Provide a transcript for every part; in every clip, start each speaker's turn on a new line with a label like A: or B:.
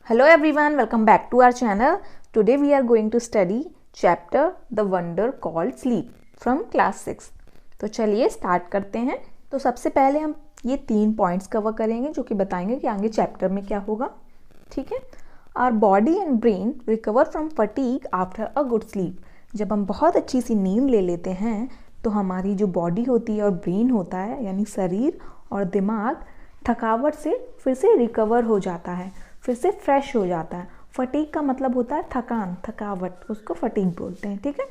A: Hello everyone, welcome back to our channel. Today we are going to study chapter The Wonder Called Sleep from class 6. तो चलिए start करते हैं। तो सबसे पहले हम ये 3 पॉइंट्स कवर करेंगे जो कि बताएंगे कि आगे चैप्टर में क्या होगा। ठीक है। Our body and brain recover from fatigue after a good sleep. जब हम बहुत अच्छी सी नींद ले लेते हैं तो हमारी जो बॉडी होती है और ब्रेन होता है यानी शरीर और दिमाग थकावट से फिर से रिकवर हो जाता है, फिर से फ्रेश हो जाता है। फटीग का मतलब होता है थकान, थकावट, उसको फटीग बोलते हैं। ठीक है।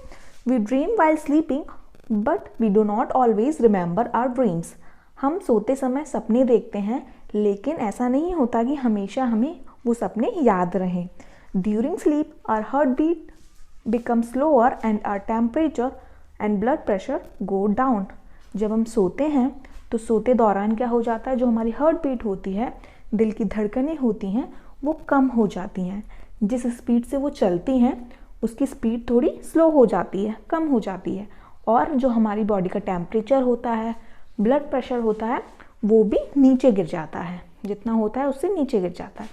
A: We dream while sleeping but we do not always remember our dreams. हम सोते समय सपने देखते हैं लेकिन ऐसा नहीं होता कि हमेशा हमें वो सपने याद रहें। During sleep our heart beat become slower and our temperature and blood pressure go down. जब हम सोते हैं तो सोते दौरान क्या हो जाता है, जो हमारी हार्ट बीट होती है, दिल की धड़कनें होती हैं, वो कम हो जाती हैं। जिस स्पीड से वो चलती हैं उसकी स्पीड थोड़ी स्लो हो जाती है, कम हो जाती है। और जो हमारी बॉडी का टेम्परेचर होता है, ब्लड प्रेशर होता है, वो भी नीचे गिर जाता है, जितना होता है उससे नीचे गिर जाता है।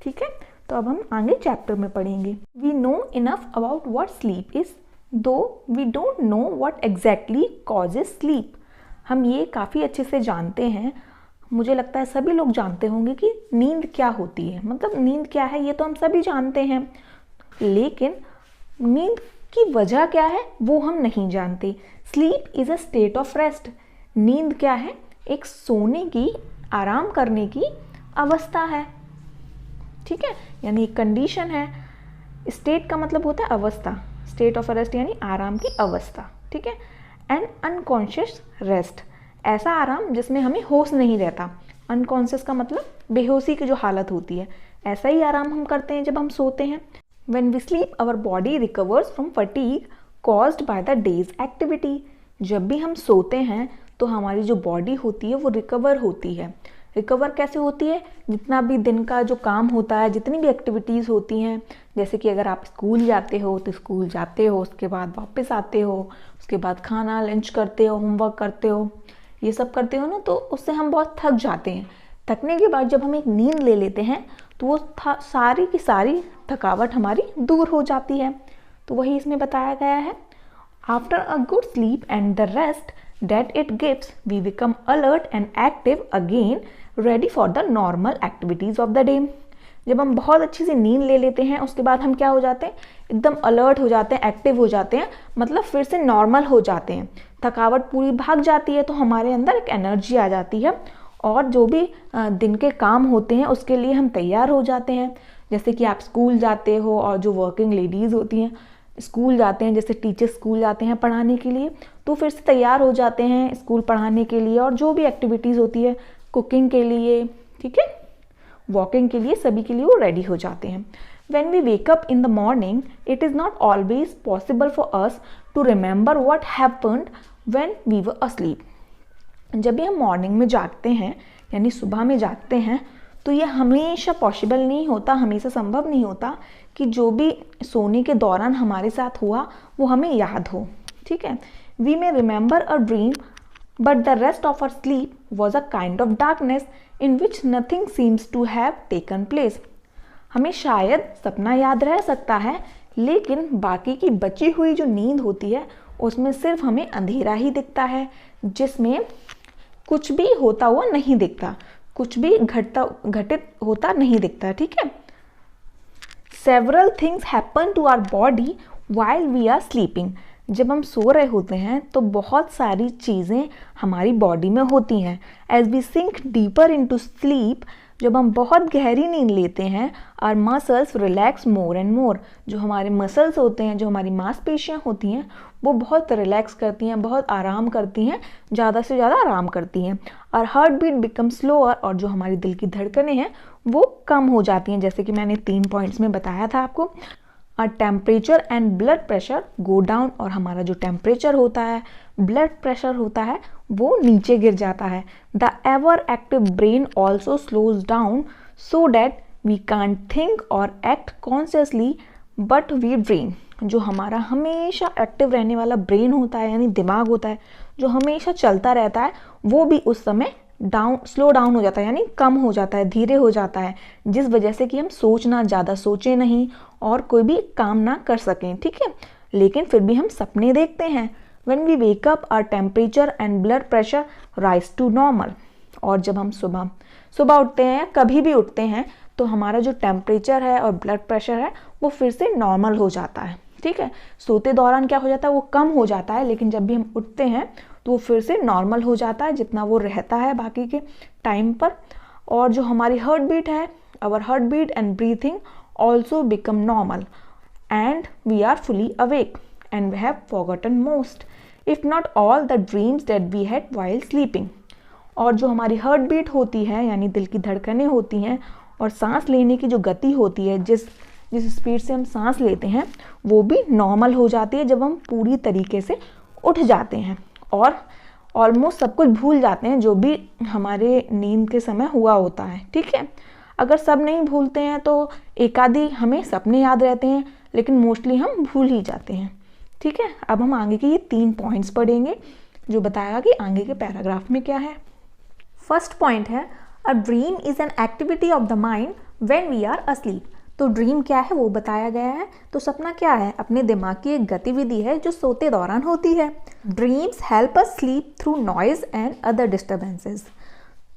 A: ठीक है। तो अब हम आगे चैप्टर में पढ़ेंगे। We know enough about what sleep is though we don't know what exactly causes sleep. हम ये काफ़ी अच्छे से जानते हैं, मुझे लगता है सभी लोग जानते होंगे कि नींद क्या होती है, मतलब नींद क्या है ये तो हम सभी जानते हैं, लेकिन नींद की वजह क्या है वो हम नहीं जानते। Sleep is a state of rest. नींद क्या है? एक सोने की, आराम करने की अवस्था है। ठीक है, यानी एक कंडीशन है। स्टेट का मतलब होता है अवस्था, स्टेट ऑफ रेस्ट यानी आराम की अवस्था। ठीक है। एंड अनकॉन्शियस रेस्ट, ऐसा आराम जिसमें हमें होश नहीं रहता। अनकॉन्शियस का मतलब बेहोशी की जो हालत होती है, ऐसा ही आराम हम करते हैं जब हम सोते हैं। When we sleep our body recovers from fatigue caused by the day's activity. जब भी हम सोते हैं तो हमारी जो बॉडी होती है वो रिकवर होती है। रिकवर कैसे होती है? जितना भी दिन का जो काम होता है, जितनी भी एक्टिविटीज़ होती हैं, जैसे कि अगर आप स्कूल जाते हो तो स्कूल जाते हो, उसके बाद वापस आते हो, उसके बाद खाना लंच करते हो, होमवर्क करते हो, ये सब करते हो ना, तो उससे हम बहुत थक जाते हैं। थकने के बाद जब हम एक नींद ले लेते हैं तो वो सारी की सारी थकावट हमारी दूर हो जाती है। तो वही इसमें बताया गया है। After a good sleep and the rest that it gives, we become alert and active again, ready for the normal activities of the day. जब हम बहुत अच्छी सी नींद ले लेते हैं उसके बाद हम क्या हो जाते हैं, एकदम अलर्ट हो जाते हैं, एक्टिव हो जाते हैं, मतलब फिर से नॉर्मल हो जाते हैं। थकावट पूरी भाग जाती है तो हमारे अंदर एक एनर्जी आ जाती है और जो भी दिन के काम होते हैं उसके लिए हम तैयार हो जाते हैं। जैसे कि आप स्कूल जाते हो और जो वर्किंग लेडीज़ होती हैं स्कूल जाते हैं, जैसे टीचर स्कूल जाते हैं पढ़ाने के लिए, तो फिर से तैयार हो जाते हैं स्कूल पढ़ाने के लिए। और जो भी एक्टिविटीज़ होती है, कुकिंग के लिए, ठीक है, वॉकिंग के लिए, सभी के लिए वो रेडी हो जाते हैं। When we wake up in the morning, it is not always possible for us to remember what happened when we were asleep. जब भी हम मॉर्निंग में जागते हैं यानी सुबह में जागते हैं तो ये हमेशा पॉसिबल नहीं होता, हमेशा संभव नहीं होता कि जो भी सोने के दौरान हमारे साथ हुआ वो हमें याद हो। ठीक है। We may remember a dream but the rest of our sleep was a kind of darkness in which nothing seems to have taken place. हमें शायद सपना याद रह सकता है लेकिन बाकी की बची हुई जो नींद होती है उसमें सिर्फ हमें अंधेरा ही दिखता है, जिसमें कुछ भी होता हुआ नहीं दिखता, कुछ भी घटित होता नहीं दिखता। ठीक है। Several things happen to our body while we are sleeping. जब हम सो रहे होते हैं तो बहुत सारी चीज़ें हमारी बॉडी में होती हैं। As we sink deeper into sleep, जब हम बहुत गहरी नींद लेते हैं, our muscles relax more and more. जो हमारे मसल्स होते हैं, जो हमारी मांसपेशियां होती हैं, वो बहुत रिलैक्स करती हैं, बहुत आराम करती हैं, ज़्यादा से ज़्यादा आराम करती हैं। और हार्ट बीट बिकम स्लोअर, और जो हमारी दिल की धड़कनें हैं वो कम हो जाती हैं, जैसे कि मैंने 3 पॉइंट्स में बताया था आपको। और temperature and blood pressure go down, और हमारा जो टेम्परेचर होता है, ब्लड प्रेशर होता है, वो नीचे गिर जाता है। The ever active brain also slows down so that we can't think or act consciously but we dream. जो हमारा हमेशा एक्टिव रहने वाला ब्रेन होता है यानी दिमाग होता है, जो हमेशा चलता रहता है, वो भी उस समय स्लो डाउन हो जाता है, यानी कम हो जाता है, धीरे हो जाता है, जिस वजह से कि हम सोचना ज़्यादा सोचें नहीं और कोई भी काम ना कर सकें, ठीक है। लेकिन फिर भी हम सपने देखते हैं। When we wake up, our temperature and blood pressure rise to normal. और जब हम सुबह सुबह उठते हैं, कभी भी उठते हैं, तो हमारा जो टेम्परेचर है और ब्लड प्रेशर है वो फिर से नॉर्मल हो जाता है, ठीक है। सोते दौरान क्या हो जाता है, वो कम हो जाता है, लेकिन जब भी हम उठते हैं तो वो फिर से नॉर्मल हो जाता है जितना वो रहता है बाकी के टाइम पर। और जो हमारी हार्ट बीट है, our heart beat and breathing also become normal and we are fully awake and we have forgotten most if not all the dreams that we had while sleeping. और जो हमारी heart beat होती है, यानी दिल की धड़कनें होती हैं, और सांस लेने की जो गति होती है, जिस स्पीड से हम सांस लेते हैं, वो भी नॉर्मल हो जाती है जब हम पूरी तरीके से उठ जाते हैं और ऑलमोस्ट सब कुछ भूल जाते हैं जो भी हमारे नींद के समय हुआ होता है, ठीक है। अगर सब नहीं भूलते हैं तो एक आधी हमें सपने याद रहते हैं, लेकिन मोस्टली हम भूल ही जाते हैं, ठीक है। अब हम आगे के ये 3 पॉइंट्स पढ़ेंगे जो बताएगा कि आगे के पैराग्राफ में क्या है। फर्स्ट पॉइंट है, a dream is an activity of the mind when we are asleep. तो ड्रीम क्या है वो बताया गया है। तो सपना क्या है, अपने दिमाग की एक गतिविधि है जो सोते दौरान होती है। Dreams help us sleep through noise and other disturbances.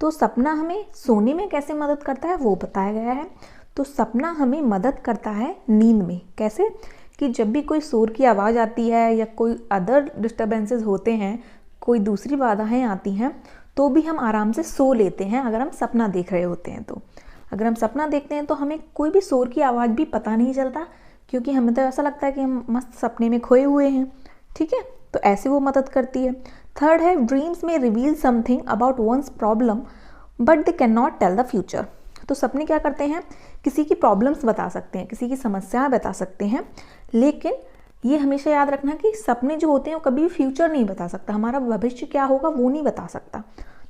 A: तो सपना हमें सोने में कैसे मदद करता है वो बताया गया है। तो सपना हमें मदद करता है नींद में। कैसे, कि जब भी कोई शोर की आवाज़ आती है या कोई अदर डिस्टर्बेंसेस होते हैं, कोई दूसरी बाधाएं आती हैं, तो भी हम आराम से सो लेते हैं अगर हम सपना देख रहे होते हैं। तो अगर हम सपना देखते हैं तो हमें कोई भी शोर की आवाज़ भी पता नहीं चलता, क्योंकि हमें तो ऐसा लगता है कि हम मस्त सपने में खोए हुए हैं, ठीक है। तो ऐसे वो मदद करती है। थर्ड है, ड्रीम्स में reveal something about one's problem but they can not tell the future. तो सपने क्या करते हैं, किसी की प्रॉब्लम्स बता सकते हैं, किसी की समस्याएं बता सकते हैं, लेकिन ये हमेशा याद रखना कि सपने जो होते हैं वो कभी भी फ्यूचर नहीं बता सकता, हमारा भविष्य क्या होगा वो नहीं बता सकता।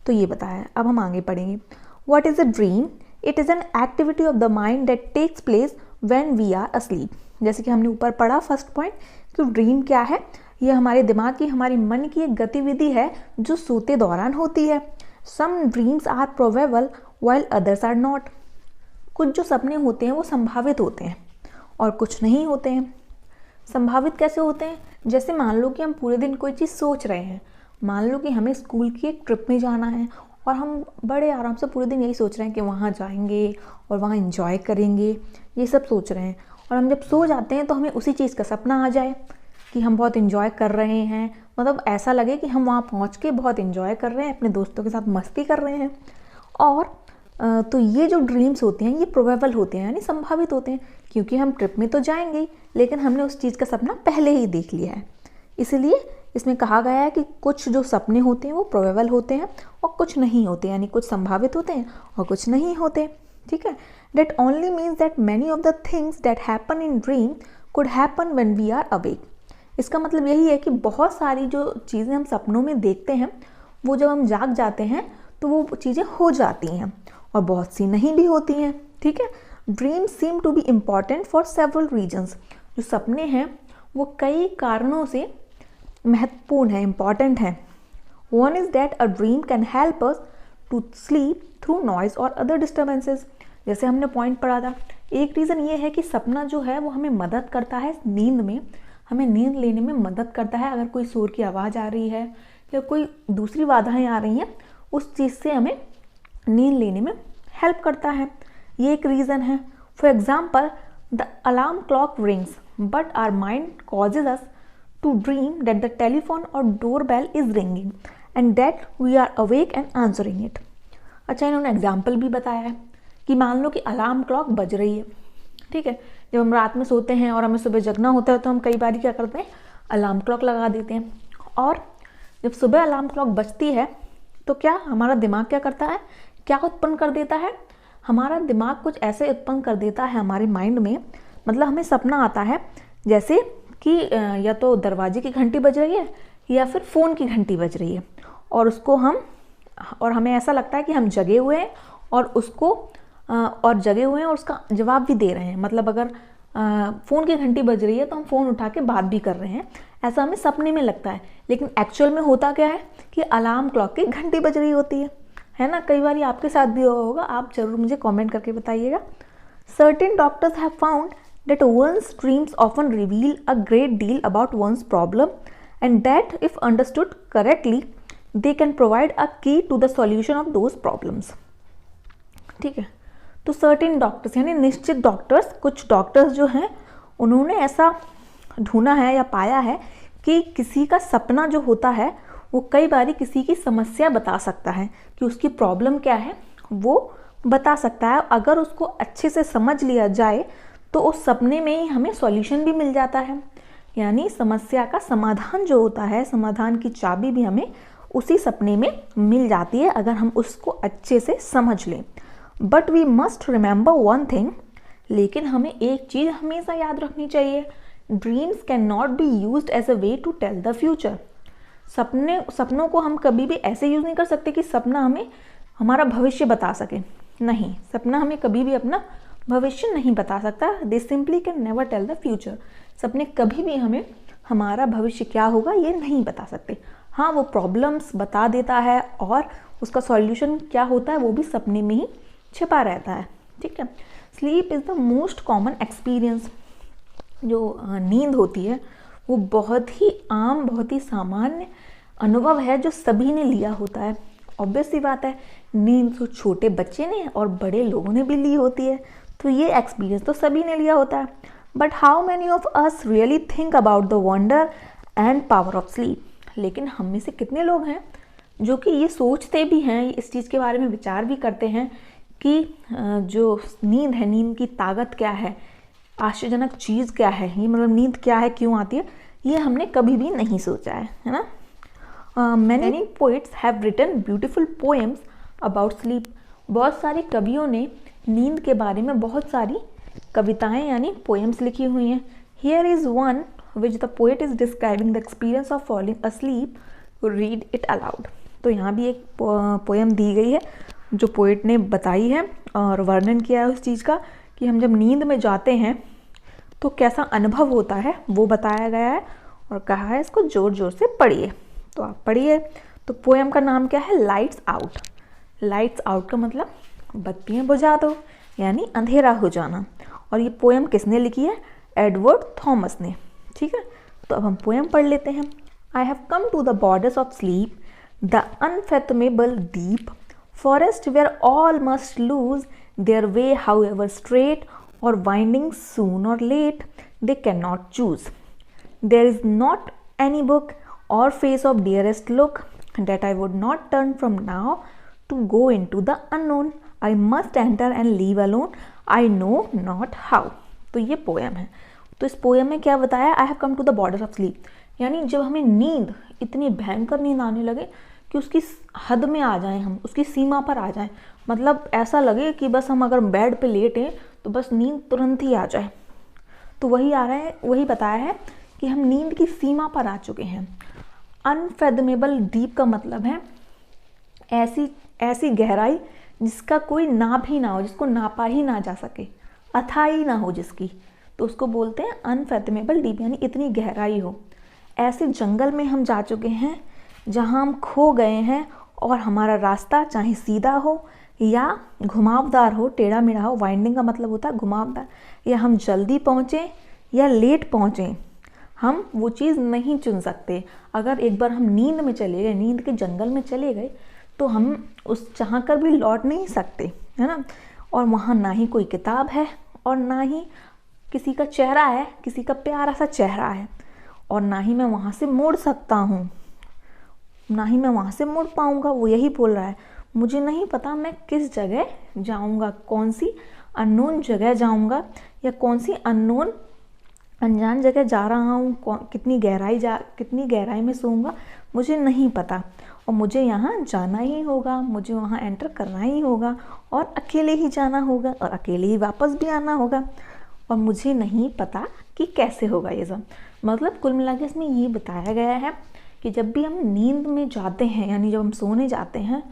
A: तो ये बताया है। अब हम आगे पढ़ेंगे। What is a dream? It is an activity of the mind that takes place when we are asleep. जैसे कि हमने ऊपर पढ़ा फर्स्ट पॉइंट कि ड्रीम क्या है, ये हमारे दिमाग की, हमारी मन की एक गतिविधि है जो सोते दौरान होती है। Some dreams are probable while others are not. कुछ जो सपने होते हैं वो संभावित होते हैं और कुछ नहीं होते हैं। संभावित कैसे होते हैं, जैसे मान लो कि हम पूरे दिन कोई चीज़ सोच रहे हैं। मान लो कि हमें स्कूल की एक ट्रिप में जाना है और हम बड़े आराम से पूरे दिन यही सोच रहे हैं कि वहाँ जाएंगे और वहाँ एंजॉय करेंगे, ये सब सोच रहे हैं। और हम जब सो जाते हैं तो हमें उसी चीज़ का सपना आ जाए कि हम बहुत एंजॉय कर रहे हैं, मतलब ऐसा लगे कि हम वहाँ पहुँच के बहुत एंजॉय कर रहे हैं, अपने दोस्तों के साथ मस्ती कर रहे हैं। और तो ये जो ड्रीम्स होते हैं ये प्रोबेबल होते हैं, यानी संभावित होते हैं, क्योंकि हम ट्रिप में तो जाएंगे ही, लेकिन हमने उस चीज़ का सपना पहले ही देख लिया है। इसलिए इसमें कहा गया है कि कुछ जो सपने होते हैं वो प्रोबेबल होते हैं और कुछ नहीं होते, यानी कुछ संभावित होते हैं और कुछ नहीं होते, ठीक है। That only means that many of the things that happen in dream could happen when we are awake. इसका मतलब यही है कि बहुत सारी जो चीज़ें हम सपनों में देखते हैं वो जब हम जाग जाते हैं तो वो चीज़ें हो जाती हैं और बहुत सी नहीं भी होती हैं, ठीक है। Dreams seem to be important for several reasons. जो सपने हैं वो कई कारणों से महत्वपूर्ण है, इम्पॉर्टेंट है। One is that a dream can help us to sleep through noise और अदर डिस्टर्बेंसेस। जैसे हमने पॉइंट पढ़ा था, एक रीज़न ये है कि सपना जो है वो हमें मदद करता है नींद में, हमें नींद लेने में मदद करता है। अगर कोई शोर की आवाज़ आ रही है या कोई दूसरी बाधाएं आ रही हैं, उस चीज़ से हमें नींद लेने में हेल्प करता है, ये एक रीज़न है। For example, the alarm clock rings but our mind causes us to dream that the telephone or doorbell is ringing and that we are awake and answering it. अच्छा, इन्होंने example भी बताया है कि मान लो कि alarm clock बज रही है, ठीक है। जब हम रात में सोते हैं और हमें सुबह जगना होता है तो हम कई बार क्या करते हैं, अलार्म क्लॉक लगा देते हैं। और जब सुबह अलार्म क्लॉक बजती है तो क्या हमारा दिमाग क्या करता है, क्या उत्पन्न कर देता है, हमारा दिमाग कुछ ऐसे उत्पन्न कर देता है हमारे माइंड में, मतलब हमें सपना आता है जैसे कि या तो दरवाजे की घंटी बज रही है या फिर फ़ोन की घंटी बज रही है, और उसको हमें ऐसा लगता है कि हम जगे हुए हैं और उसका जवाब भी दे रहे हैं। मतलब अगर फ़ोन की घंटी बज रही है तो हम फ़ोन उठा के बात भी कर रहे हैं, ऐसा हमें सपने में लगता है। लेकिन एक्चुअल में होता क्या है कि अलार्म क्लॉक की घंटी बज रही होती है। है ना, कई बार आपके साथ भी हुआ होगा, आप जरूर मुझे कमेंट करके बताइएगा। Certain doctors have found that one's dreams often reveal a great deal about one's problem and that if understood correctly they can provide a key to the solution of those problems। ठीक है, तो certain doctors यानी निश्चित doctors, कुछ doctors जो हैं उन्होंने ऐसा ढूंढा है या पाया है कि किसी का सपना जो होता है वो कई बार किसी की समस्या बता सकता है, कि उसकी प्रॉब्लम क्या है वो बता सकता है। अगर उसको अच्छे से समझ लिया जाए तो उस सपने में ही हमें सॉल्यूशन भी मिल जाता है, यानी समस्या का समाधान जो होता है, समाधान की चाबी भी हमें उसी सपने में मिल जाती है अगर हम उसको अच्छे से समझ लें। But we must remember one thing, लेकिन हमें एक चीज़ हमेशा याद रखनी चाहिए, dreams can not be used as a way to tell the future. सपनों को हम कभी भी ऐसे यूज़ नहीं कर सकते कि सपना हमें हमारा भविष्य बता सके। नहीं, सपना हमें कभी भी अपना भविष्य नहीं बता सकता। They simply can never tell the future. सपने कभी भी हमें हमारा भविष्य क्या होगा ये नहीं बता सकते। हाँ, वो प्रॉब्लम्स बता देता है और उसका सॉल्यूशन क्या होता है वो भी सपने में ही छिपा रहता है। ठीक है, sleep is the most common experience. जो नींद होती है वो बहुत ही आम, बहुत ही सामान्य अनुभव है जो सभी ने लिया होता है। ऑब्वियस सी बात है, नींद तो छोटे बच्चे ने और बड़े लोगों ने भी ली होती है, तो ये एक्सपीरियंस तो सभी ने लिया होता है। But how many of us really think about the wonder and power of sleep. लेकिन हम में से कितने लोग हैं जो कि ये सोचते भी हैं, इस चीज़ के बारे में विचार भी करते हैं कि जो नींद है, नींद की ताकत क्या है, आश्चर्यजनक चीज़ क्या है, ये मतलब नींद क्या है, क्यों आती है, ये हमने कभी भी नहीं सोचा है ना। Many poets have written beautiful poems about sleep. बहुत सारे कवियों ने नींद के बारे में बहुत सारी कविताएं यानी पोएम्स लिखी हुई हैं। Here is one which the poet is describing the experience of falling asleep, read it allowed. तो यहाँ भी एक पोएम दी गई है जो पोएट ने बताई है और वर्णन किया है उस चीज़ का कि हम जब नींद में जाते हैं तो कैसा अनुभव होता है वो बताया गया है और कहा है इसको ज़ोर ज़ोर से पढ़िए। तो आप पढ़िए। तो पोएम का नाम क्या है? Lights out. लाइट्स आउट का मतलब बत्तियाँ बुझा दो, यानी अंधेरा हो जाना। और ये पोएम किसने लिखी है? एडवर्ड थॉमस ने। ठीक है, तो अब हम पोएम पढ़ लेते हैं। I have come to the borders of sleep, the unfathomable deep forest where all must lose their way however straight or winding soon or late they cannot choose. There is not any book or face of dearest look that I would not turn from now to go into the unknown. I must enter and leave alone, I know not how. तो ये poem है। तो इस poem में क्या बताया? I have come to the borders of sleep, यानी जब हमें नींद, इतनी भयंकर नींद आने लगे कि उसकी हद में आ जाएं, हम उसकी सीमा पर आ जाएं, मतलब ऐसा लगे कि बस हम अगर बेड पे लेटें तो बस नींद तुरंत ही आ जाए। तो वही आ रहा है, वही बताया है कि हम नींद की सीमा पर आ चुके हैं। अनफेथमेबल डीप का मतलब है ऐसी गहराई जिसका कोई नाप ही ना हो, जिसको नापा ही ना जा सके, अथाई ना हो जिसकी, तो उसको बोलते हैं अनफेथमेबल डीप, यानी इतनी गहराई हो। ऐसे जंगल में हम जा चुके हैं जहाँ हम खो गए हैं और हमारा रास्ता चाहे सीधा हो या घुमावदार हो, टेढ़ा मेढ़ा हो। वाइंडिंग का मतलब होता है घुमावदार। या हम जल्दी पहुँचें या लेट पहुँचें, हम वो चीज़ नहीं चुन सकते। अगर एक बार हम नींद में चले गए, नींद के जंगल में चले गए, तो हम उस चाह कर भी लौट नहीं सकते, है ना। और वहाँ ना ही कोई किताब है और ना ही किसी का चेहरा है, किसी का प्यारा सा चेहरा है, और ना ही मैं वहाँ से मुड़ सकता हूँ, ना ही मैं वहाँ से मुड़ पाऊँगा। वो यही बोल रहा है, मुझे नहीं पता मैं किस जगह जाऊंगा, कौन सी अननोन जगह जाऊंगा या कौन सी अननोन अनजान जगह जा रहा हूँ, कितनी गहराई में सोऊंगा मुझे नहीं पता। और मुझे यहाँ जाना ही होगा, मुझे वहाँ एंटर करना ही होगा और अकेले ही जाना होगा और अकेले ही वापस भी आना होगा, और मुझे नहीं पता कि कैसे होगा ये सब। मतलब कुल मिला के इसमें ये बताया गया है कि जब भी हम नींद में जाते हैं, यानी जब हम सोने जाते हैं,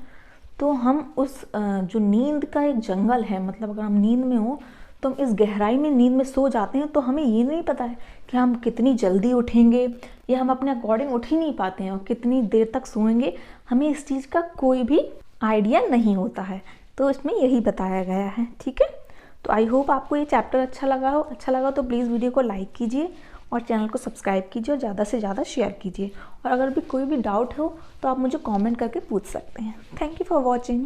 A: तो हम उस जो नींद का एक जंगल है, मतलब अगर हम नींद में हो तो हम इस गहराई में नींद में सो जाते हैं, तो हमें ये नहीं पता है कि हम कितनी जल्दी उठेंगे, या हम अपने अकॉर्डिंग उठ ही नहीं पाते हैं, और कितनी देर तक सोएंगे, हमें इस चीज़ का कोई भी आइडिया नहीं होता है। तो इसमें यही बताया गया है, ठीक है। तो आई होप आपको ये चैप्टर अच्छा लगा तो प्लीज़ वीडियो को लाइक कीजिए और चैनल को सब्सक्राइब कीजिए और ज़्यादा से ज़्यादा शेयर कीजिए। और अगर भी कोई भी डाउट हो तो आप मुझे कमेंट करके पूछ सकते हैं। Thank you for watching.